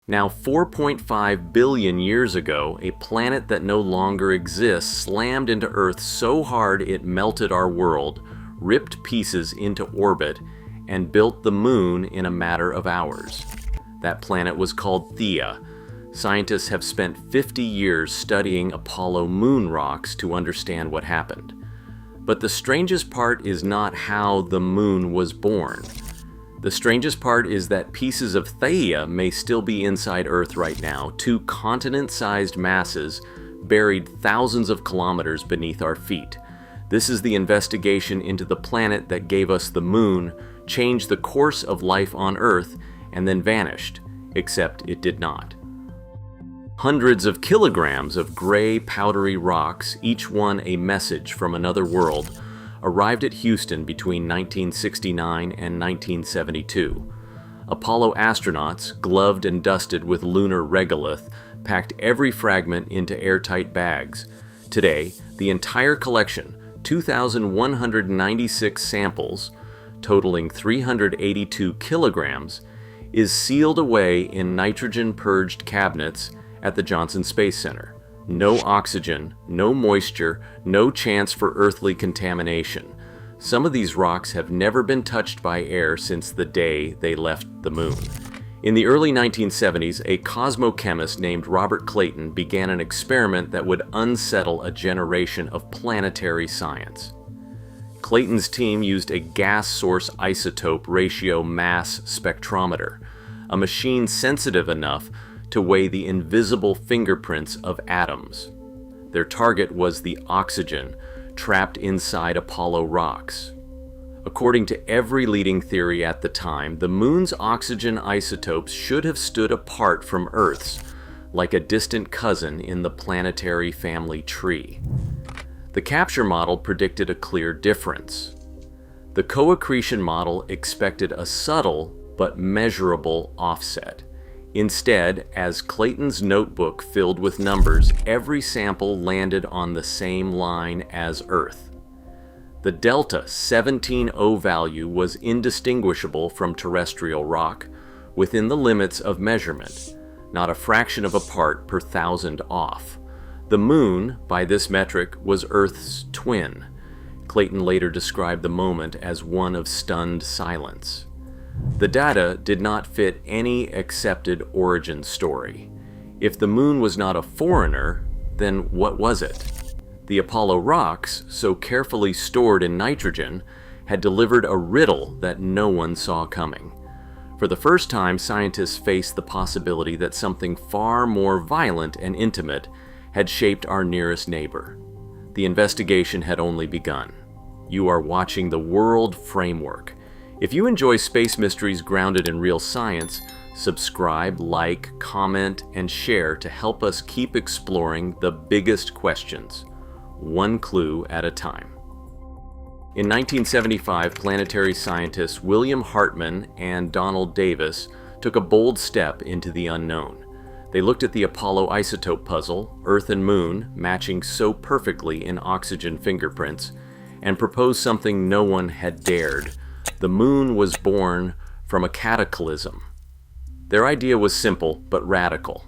Now, 4.5 billion years ago, a planet that no longer exists slammed into Earth so hard it melted our world, ripped pieces into orbit, and built the Moon in a matter of hours. That planet was called Theia. Scientists have spent 50 years studying Apollo moon rocks to understand what happened. But the strangest part is not how the Moon was born. The strangest part is that pieces of Theia may still be inside Earth right now, two continent-sized masses buried thousands of kilometers beneath our feet. This is the investigation into the planet that gave us the Moon, changed the course of life on Earth, and then vanished, except it did not. Hundreds of kilograms of gray, powdery rocks, each one a message from another world, arrived at Houston between 1969 and 1972. Apollo astronauts, gloved and dusted with lunar regolith, packed every fragment into airtight bags. Today, the entire collection, 2,196 samples, totaling 382 kilograms, is sealed away in nitrogen-purged cabinets at the Johnson Space Center. No oxygen, no moisture, no chance for earthly contamination. Some of these rocks have never been touched by air since the day they left the Moon. In the early 1970s, a cosmochemist named Robert Clayton began an experiment that would unsettle a generation of planetary science. Clayton's team used a gas source isotope ratio mass spectrometer, a machine sensitive enough to weigh the invisible fingerprints of atoms. Their target was the oxygen trapped inside Apollo rocks. According to every leading theory at the time, the Moon's oxygen isotopes should have stood apart from Earth's, like a distant cousin in the planetary family tree. The capture model predicted a clear difference. The co-accretion model expected a subtle but measurable offset. Instead, as Clayton's notebook filled with numbers, every sample landed on the same line as Earth. The delta 17O value was indistinguishable from terrestrial rock, within the limits of measurement, not a fraction of a part per thousand off. The Moon, by this metric, was Earth's twin. Clayton later described the moment as one of stunned silence. The data did not fit any accepted origin story. If the Moon was not a foreigner, then what was it? The Apollo rocks, so carefully stored in nitrogen, had delivered a riddle that no one saw coming. For the first time, scientists faced the possibility that something far more violent and intimate had shaped our nearest neighbor. The investigation had only begun. You are watching the World Framework. If you enjoy space mysteries grounded in real science, subscribe, like, comment, and share to help us keep exploring the biggest questions, one clue at a time. In 1975, planetary scientists William Hartmann and Davis took a bold step into the unknown. They looked at the Apollo isotope puzzle, Earth and Moon matching so perfectly in oxygen fingerprints, and proposed something no one had dared. The Moon was born from a cataclysm. Their idea was simple but radical.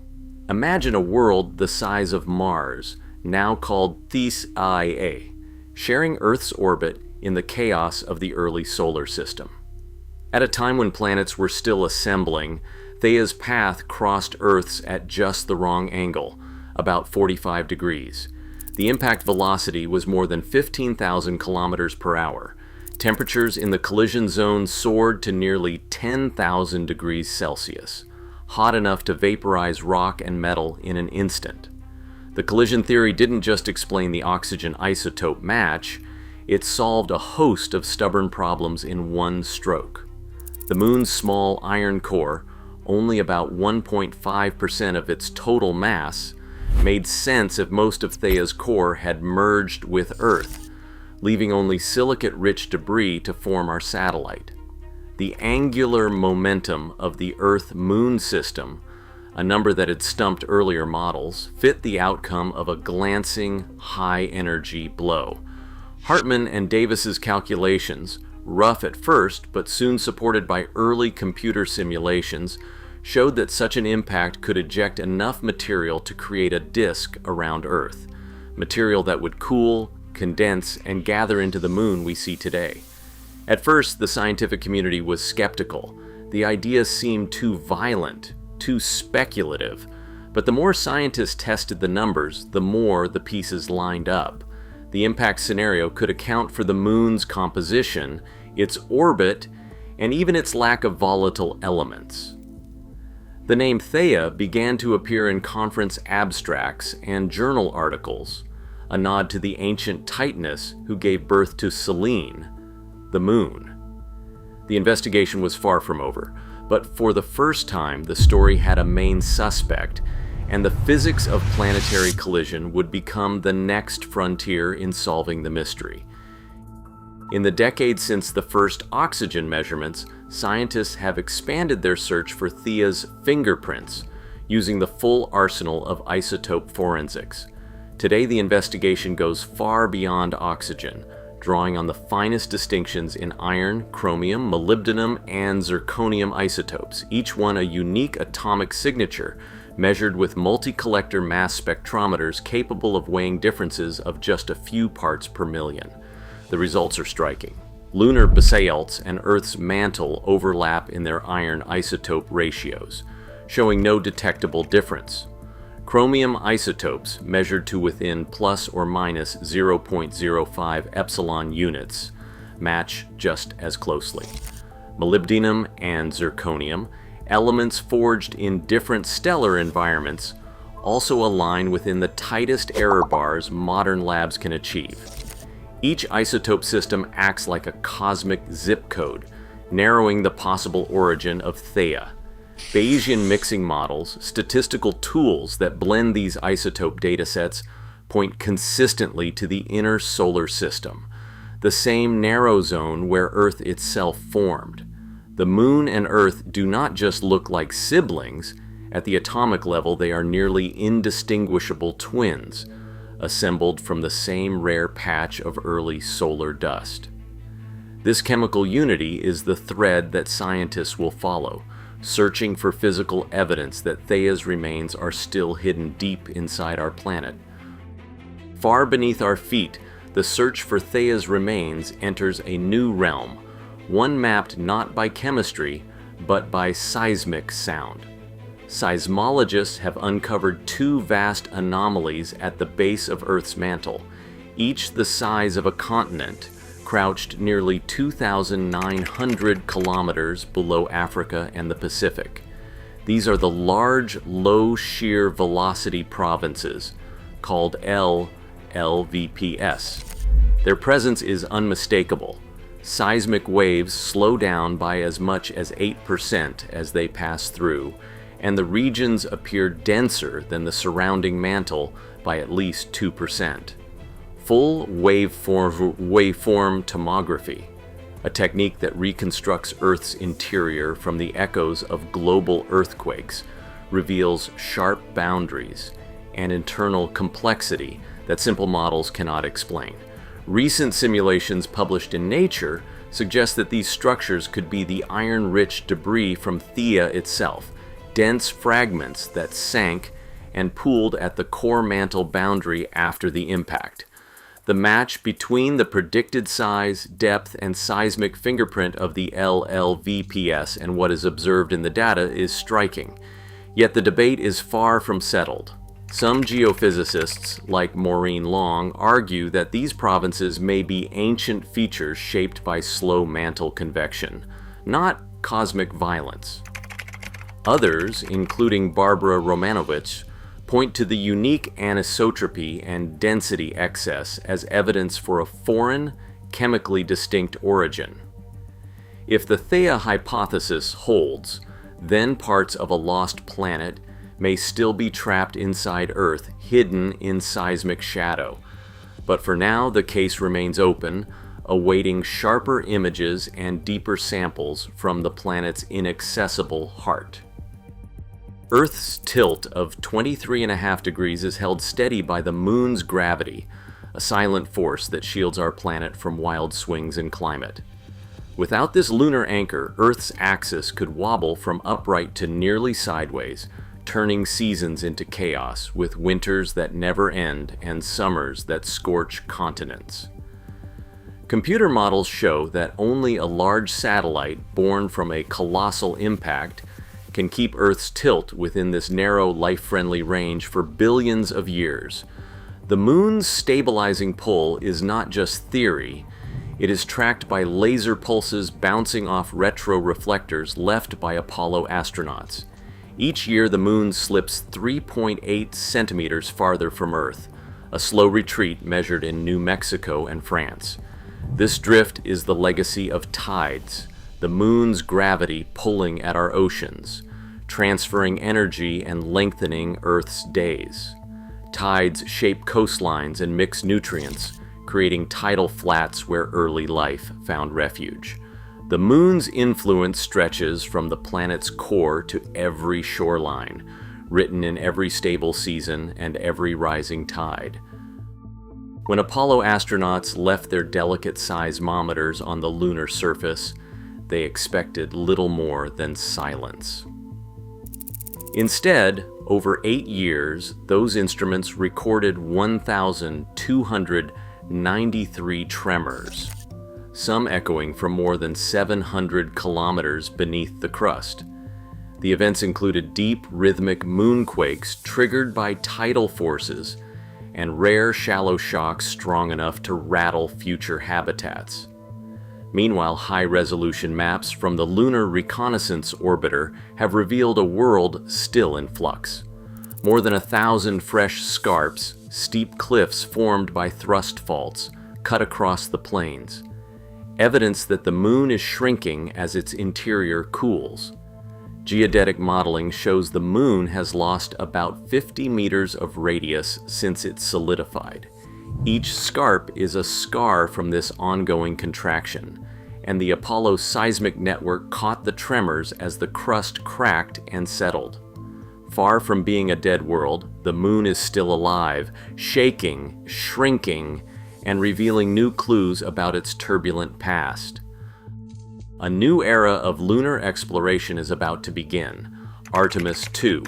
Imagine a world the size of Mars, now called Theia, sharing Earth's orbit in the chaos of the early solar system. At a time when planets were still assembling, Theia's path crossed Earth's at just the wrong angle, about 45 degrees. The impact velocity was more than 15,000 kilometers per hour. Temperatures in the collision zone soared to nearly 10,000 degrees Celsius, hot enough to vaporize rock and metal in an instant. The collision theory didn't just explain the oxygen isotope match, it solved a host of stubborn problems in one stroke. The Moon's small iron core, only about 1.5% of its total mass, made sense if most of Theia's core had merged with Earth, leaving only silicate-rich debris to form our satellite. The angular momentum of the Earth-Moon system, a number that had stumped earlier models, fit the outcome of a glancing, high-energy blow. Hartmann and Davis's calculations, rough at first but soon supported by early computer simulations, showed that such an impact could eject enough material to create a disk around Earth, material that would cool, condense, and gather into the moon we see today. At first, the scientific community was skeptical. The idea seemed too violent, too speculative, but the more scientists tested the numbers, the more the pieces lined up. The impact scenario could account for the moon's composition, its orbit, and even its lack of volatile elements. The name Theia began to appear in conference abstracts and journal articles, a nod to the ancient Titaness who gave birth to Selene, the moon. The investigation was far from over, but for the first time the story had a main suspect, and the physics of planetary collision would become the next frontier in solving the mystery. In the decades since the first oxygen measurements, scientists have expanded their search for Theia's fingerprints, using the full arsenal of isotope forensics. Today, the investigation goes far beyond oxygen, drawing on the finest distinctions in iron, chromium, molybdenum, and zirconium isotopes, each one a unique atomic signature, measured with multi-collector mass spectrometers capable of weighing differences of just a few parts per million. The results are striking. Lunar basalts and Earth's mantle overlap in their iron isotope ratios, showing no detectable difference. Chromium isotopes, measured to within plus or minus 0.05 epsilon units, match just as closely. Molybdenum and zirconium, elements forged in different stellar environments, also align within the tightest error bars modern labs can achieve. Each isotope system acts like a cosmic zip code, narrowing the possible origin of Theia. Bayesian mixing models, statistical tools that blend these isotope datasets, point consistently to the inner solar system, the same narrow zone where Earth itself formed. The Moon and Earth do not just look like siblings. At the atomic level, they are nearly indistinguishable twins, assembled from the same rare patch of early solar dust. This chemical unity is the thread that scientists will follow, searching for physical evidence that Theia's remains are still hidden deep inside our planet. Far beneath our feet, the search for Theia's remains enters a new realm, one mapped not by chemistry, but by seismic sound. Seismologists have uncovered two vast anomalies at the base of Earth's mantle, each the size of a continent, crouched nearly 2,900 kilometers below Africa and the Pacific. These are the large, low shear velocity provinces, called LVPS. Their presence is unmistakable. Seismic waves slow down by as much as 8% as they pass through, and the regions appear denser than the surrounding mantle by at least 2%. Full waveform tomography, a technique that reconstructs Earth's interior from the echoes of global earthquakes, reveals sharp boundaries and internal complexity that simple models cannot explain. Recent simulations published in Nature suggest that these structures could be the iron-rich debris from Theia itself, dense fragments that sank and pooled at the core-mantle boundary after the impact. The match between the predicted size, depth, and seismic fingerprint of the LLVPS and what is observed in the data is striking. Yet the debate is far from settled. Some geophysicists, like Maureen Long, argue that these provinces may be ancient features shaped by slow mantle convection, not cosmic violence. Others, including Barbara Romanowicz, point to the unique anisotropy and density excess as evidence for a foreign, chemically distinct origin. If the Theia hypothesis holds, then parts of a lost planet may still be trapped inside Earth, hidden in seismic shadow. But for now, the case remains open, awaiting sharper images and deeper samples from the planet's inaccessible heart. Earth's tilt of 23.5 degrees is held steady by the Moon's gravity, a silent force that shields our planet from wild swings in climate. Without this lunar anchor, Earth's axis could wobble from upright to nearly sideways, turning seasons into chaos, with winters that never end and summers that scorch continents. Computer models show that only a large satellite born from a colossal impact can keep Earth's tilt within this narrow, life-friendly range for billions of years. The Moon's stabilizing pull is not just theory. It is tracked by laser pulses bouncing off retroreflectors left by Apollo astronauts. Each year, the Moon slips 3.8 centimeters farther from Earth, a slow retreat measured in New Mexico and France. This drift is the legacy of tides, the Moon's gravity pulling at our oceans, transferring energy and lengthening Earth's days. Tides shape coastlines and mix nutrients, creating tidal flats where early life found refuge. The Moon's influence stretches from the planet's core to every shoreline, written in every stable season and every rising tide. When Apollo astronauts left their delicate seismometers on the lunar surface, they expected little more than silence. Instead, over 8 years, those instruments recorded 1,293 tremors, some echoing from more than 700 kilometers beneath the crust. The events included deep, rhythmic moonquakes triggered by tidal forces and rare shallow shocks strong enough to rattle future habitats. Meanwhile, high-resolution maps from the Lunar Reconnaissance Orbiter have revealed a world still in flux. More than 1,000 fresh scarps, steep cliffs formed by thrust faults, cut across the plains. Evidence that the Moon is shrinking as its interior cools. Geodetic modeling shows the Moon has lost about 50 meters of radius since it solidified. Each scarp is a scar from this ongoing contraction, and the Apollo seismic network caught the tremors as the crust cracked and settled. Far from being a dead world, the Moon is still alive, shaking, shrinking, and revealing new clues about its turbulent past. A new era of lunar exploration is about to begin, Artemis 2,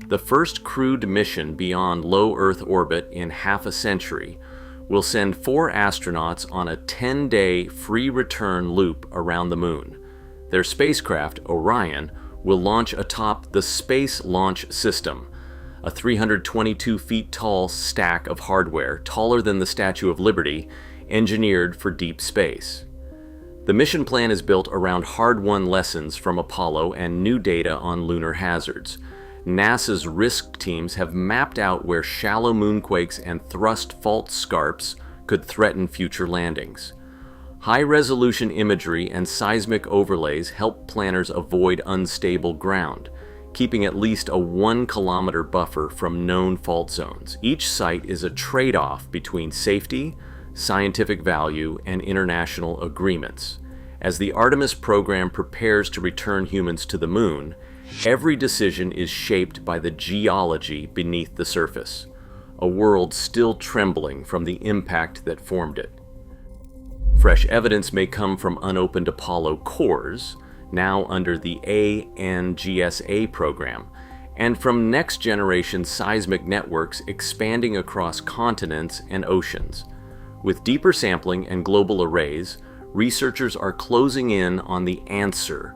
the first crewed mission beyond low Earth orbit in half a century, will send 4 astronauts on a 10-day free return loop around the Moon. Their spacecraft, Orion, will launch atop the Space Launch System, a 322 feet tall stack of hardware, taller than the Statue of Liberty, engineered for deep space. The mission plan is built around hard-won lessons from Apollo and new data on lunar hazards. NASA's risk teams have mapped out where shallow moonquakes and thrust fault scarps could threaten future landings. High-resolution imagery and seismic overlays help planners avoid unstable ground, keeping at least a 1-kilometer buffer from known fault zones. Each site is a trade-off between safety, scientific value, and international agreements. As the Artemis program prepares to return humans to the Moon, every decision is shaped by the geology beneath the surface, a world still trembling from the impact that formed it. Fresh evidence may come from unopened Apollo cores, now under the ANGSA program, and from next-generation seismic networks expanding across continents and oceans. With deeper sampling and global arrays, researchers are closing in on the answer,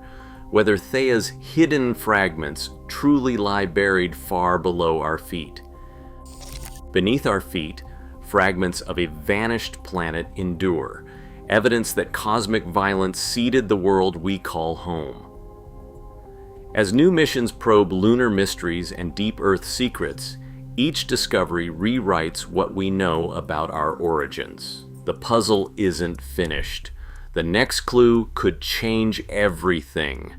whether Theia's hidden fragments truly lie buried far below our feet. Beneath our feet, fragments of a vanished planet endure, evidence that cosmic violence seeded the world we call home. As new missions probe lunar mysteries and deep Earth secrets, each discovery rewrites what we know about our origins. The puzzle isn't finished. The next clue could change everything.